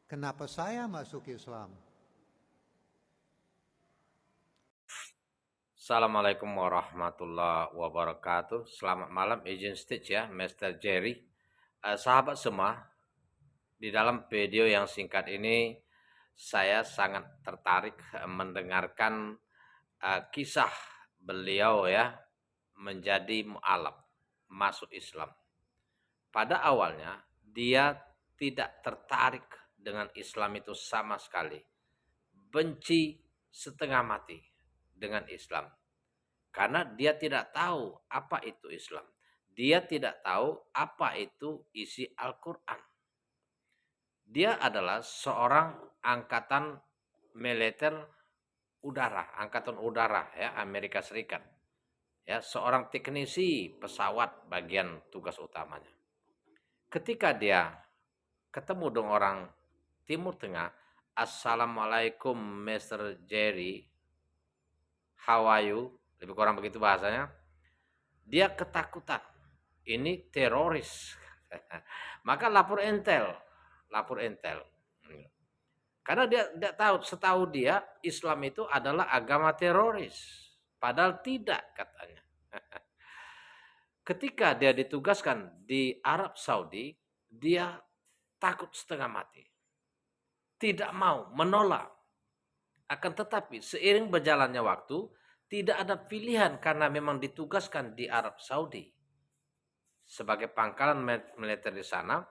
Kenapa saya masuk Islam? Assalamualaikum warahmatullahi wabarakatuh. Selamat malam, izin stage ya, Mr. Jerry. Sahabat semua, di dalam video yang singkat ini saya sangat tertarik mendengarkan kisah beliau ya menjadi mu'alaf, masuk Islam. Pada awalnya dia tidak tertarik dengan Islam itu sama sekali. Benci setengah mati dengan Islam. Karena dia tidak tahu apa itu Islam. Dia tidak tahu apa itu isi Al-Quran. Dia adalah seorang angkatan militer udara, angkatan udara ya Amerika Serikat. Ya, seorang teknisi pesawat bagian tugas utamanya. Ketika dia ketemu dengan orang Timur Tengah, Assalamualaikum Mr. Jerry, how are you? Lebih kurang begitu bahasanya. Dia ketakutan. Ini teroris. Maka lapor intel. Karena dia tidak tahu, setahu dia Islam itu adalah agama teroris. Padahal tidak katanya. Ketika dia ditugaskan di Arab Saudi, dia takut setengah mati. Tidak mau, menolak. Akan tetapi seiring berjalannya waktu, tidak ada pilihan karena memang ditugaskan di Arab Saudi sebagai pangkalan militer di sana,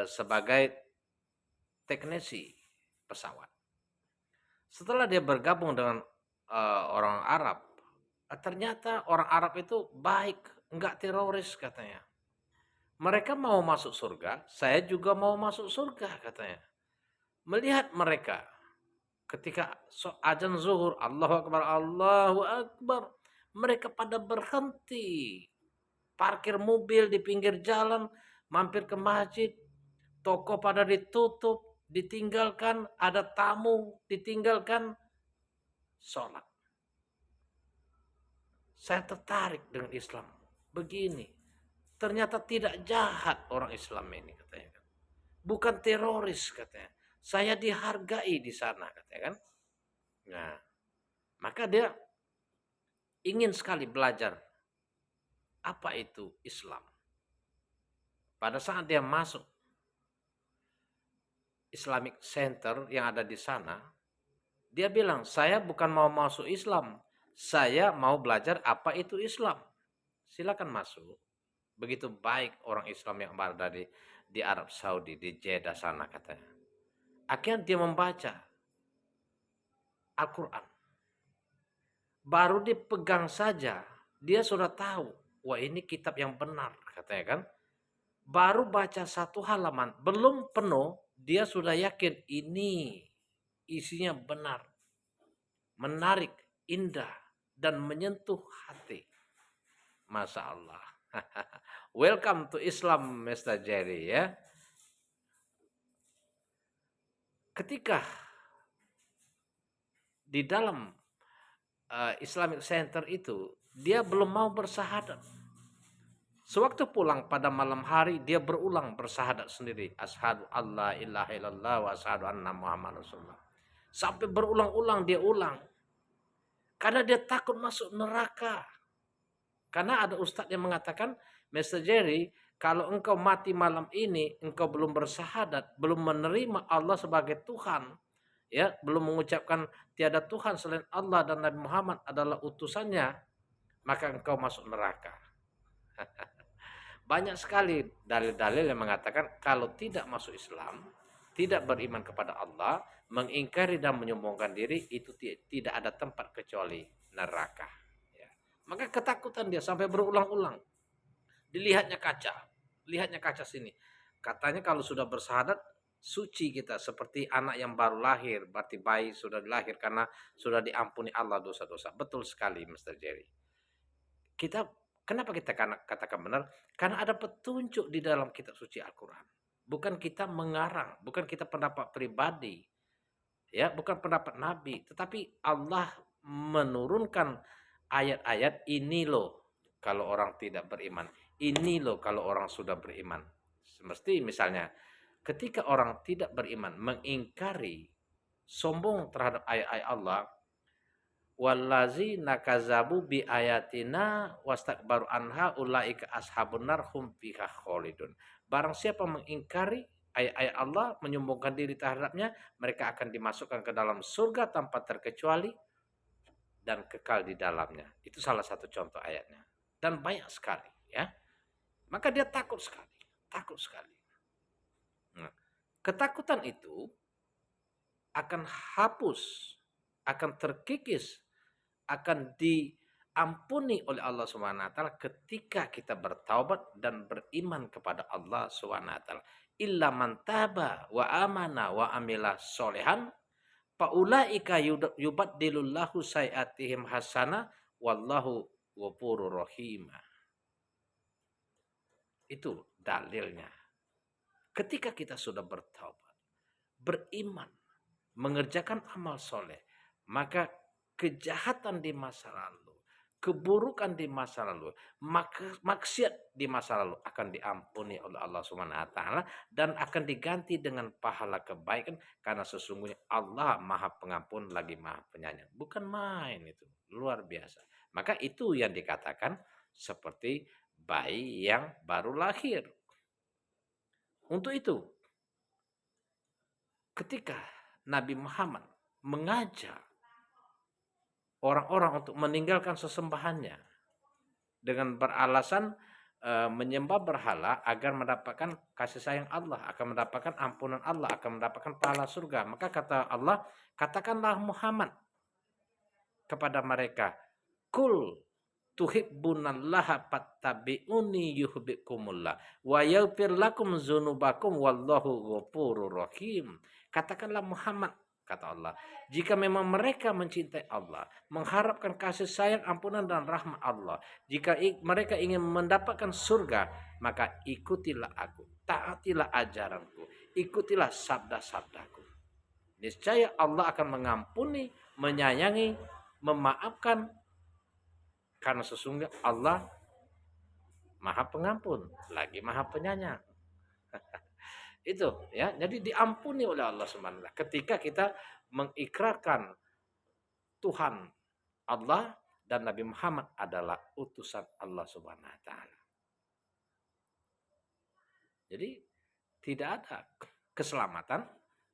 sebagai teknisi pesawat. Setelah dia bergabung dengan orang Arab, ternyata orang Arab itu baik, enggak teroris katanya. Mereka mau masuk surga, saya juga mau masuk surga katanya. Melihat mereka ketika azan zuhur, Allahu Akbar, Allahu Akbar, mereka pada berhenti, parkir mobil di pinggir jalan, mampir ke masjid, toko pada ditutup, ditinggalkan, ada tamu, ditinggalkan, sholat. Saya tertarik dengan Islam. Begini, ternyata tidak jahat orang Islam ini katanya. Bukan teroris katanya. Saya dihargai di sana katanya kan. Nah, maka dia ingin sekali belajar apa itu Islam. Pada saat dia masuk Islamic Center yang ada di sana, dia bilang, saya bukan mau masuk Islam, saya mau belajar apa itu Islam. Silakan masuk. Begitu baik orang Islam yang berada di Arab Saudi, di Jeddah sana katanya. Akhirnya dia membaca Al-Quran. Baru dipegang saja, dia sudah tahu, wah ini kitab yang benar katanya kan. Baru baca satu halaman, belum penuh, dia sudah yakin ini isinya benar, menarik, indah, dan menyentuh hati. Masya Allah. Welcome to Islam, Mr. Jerry ya. Ketika di dalam Islamic Center itu, dia belum mau bersahadat. Sewaktu pulang pada malam hari, dia berulang bersahadat sendiri. Asyhadu alla ilaha illallah wa asyhadu anna Muhammad Rasulullah. Sampai berulang-ulang dia ulang. Karena dia takut masuk neraka. Karena ada ustadz yang mengatakan, Mr. Jerry, kalau engkau mati malam ini, engkau belum bersahadat, belum menerima Allah sebagai Tuhan, ya, belum mengucapkan tiada Tuhan selain Allah dan Nabi Muhammad adalah utusannya, maka engkau masuk neraka. Banyak sekali dalil-dalil yang mengatakan kalau tidak masuk Islam, tidak beriman kepada Allah, mengingkari dan menyombongkan diri, itu tidak ada tempat kecuali neraka. Ya. Maka ketakutan dia sampai berulang-ulang. Dilihatnya kaca sini. Katanya kalau sudah bersahadat, suci kita seperti anak yang baru lahir, berarti bayi sudah dilahir karena sudah diampuni Allah dosa-dosa. Betul sekali, Mr. Jerry. Kenapa kita katakan benar? Karena ada petunjuk di dalam kitab suci Al-Quran. Bukan kita mengarang, bukan kita pendapat pribadi, ya, bukan pendapat Nabi, tetapi Allah menurunkan ayat-ayat ini loh kalau orang tidak beriman, ini loh kalau orang sudah beriman. Semesti misalnya ketika orang tidak beriman mengingkari, sombong terhadap ayat-ayat Allah, wallazina kazabu bi ayatina wastakbaru anha ulaika ashabun nar hum fiha khalidun. Barang siapa mengingkari ayat-ayat Allah, menyombongkan diri terhadapnya, mereka akan dimasukkan ke dalam surga tanpa terkecuali dan kekal di dalamnya. Itu salah satu contoh ayatnya. Dan banyak sekali, ya. Maka dia takut sekali, takut sekali. Nah, ketakutan itu akan hapus, akan terkikis, akan diampuni oleh Allah Subhanahu wa taala ketika kita bertaubat dan beriman kepada Allah Subhanahu wa taala. Illa man taba wa amana wa amila solehan faulaika yubaddilullahu sayiatihim hasana wallahu ghafurur rahim. Itu dalilnya. Ketika kita sudah bertaubat, beriman, mengerjakan amal soleh, maka kejahatan di masa lalu, keburukan di masa lalu, maksiat di masa lalu akan diampuni oleh Allah Subhanahu wa taala dan akan diganti dengan pahala kebaikan, karena sesungguhnya Allah Maha Pengampun lagi Maha Penyayang. Bukan main itu, luar biasa. Maka itu yang dikatakan seperti bayi yang baru lahir. Untuk itu, ketika Nabi Muhammad mengajak orang-orang untuk meninggalkan sesembahannya dengan beralasan menyembah berhala agar mendapatkan kasih sayang Allah, akan mendapatkan ampunan Allah, akan mendapatkan pahala surga. Maka kata Allah, katakanlah Muhammad kepada mereka, kul tuhibbunallaha fattabi'uni yuhibbukumullah wa yaghfir lakum dzunubakum wallahu ghafurur rahim. Katakanlah Muhammad, kata Allah, jika memang mereka mencintai Allah, mengharapkan kasih sayang, ampunan dan rahmat Allah, jika mereka ingin mendapatkan surga, maka ikutilah aku, taatilah ajaranku, ikutilah sabda-sabdaku. Niscaya Allah akan mengampuni, menyayangi, memaafkan, karena sesungguhnya Allah Maha Pengampun, lagi Maha Penyayang. Itu, ya. Jadi diampuni oleh Allah Subhanahu wa taala ketika kita mengikrarkan Tuhan Allah dan Nabi Muhammad adalah utusan Allah Subhanahu wa taala. Jadi tidak ada keselamatan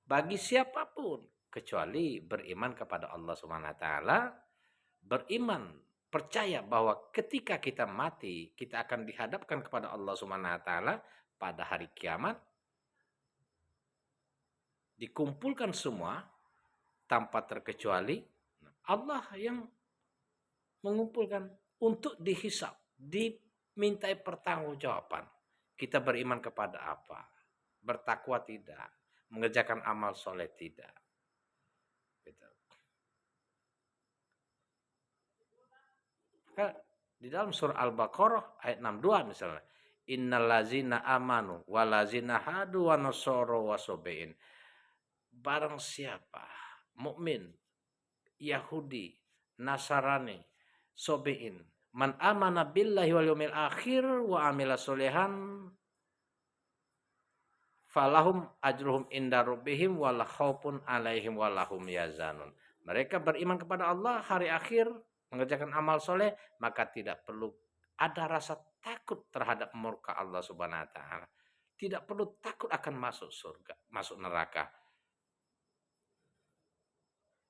bagi siapapun kecuali beriman kepada Allah Subhanahu wa taala, beriman, percaya bahwa ketika kita mati, kita akan dihadapkan kepada Allah Subhanahu wa taala pada hari kiamat. Dikumpulkan semua tanpa terkecuali, Allah yang mengumpulkan untuk dihisab, dimintai pertanggungjawaban. Kita beriman kepada apa? Bertakwa tidak, mengerjakan amal soleh tidak. Di dalam surah Al-Baqarah ayat 62 misalnya, innallazina amanu walazina hadu wa nasoro wa sobein. Barang siapa mukmin, Yahudi, Nasarani, sobein, man amana billahi wal yaumil akhir wa amila solehan falahum ajruhum inda rabbihim wala khaufun alaihim walahum yazanun. Mereka beriman kepada Allah, hari akhir, mengerjakan amal soleh, maka tidak perlu ada rasa takut terhadap murka Allah Subhanahu wa taala. Tidak perlu takut akan masuk surga, masuk neraka.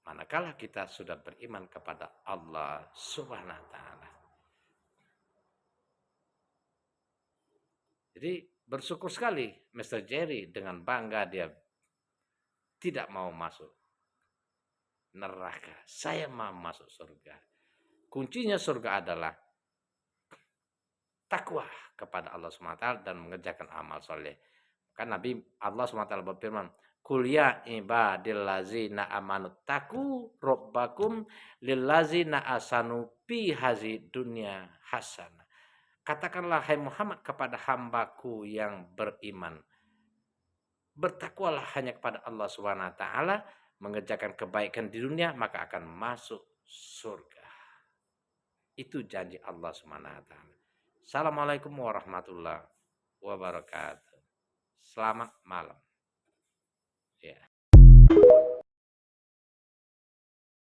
Manakala kita sudah beriman kepada Allah Subhanahu wa taala. Jadi bersyukur sekali Mr. Jerry dengan bangga dia tidak mau masuk neraka. Saya mau masuk surga. Kuncinya surga adalah takwa kepada Allah SWT dan mengerjakan amal soleh. Kan Nabi Allah SWT berfirman, Qul ya ibadillazina amanu taku rabbakum lillazina asanu fi hazi dunya hasanah. Katakanlah hai Muhammad kepada hambaku yang beriman, bertakwalah hanya kepada Allah Subhanahu wa taala, mengerjakan kebaikan di dunia maka akan masuk surga. Itu janji Allah Subhanahu wa taala. Assalamualaikum warahmatullahi wabarakatuh. Selamat malam. Ya.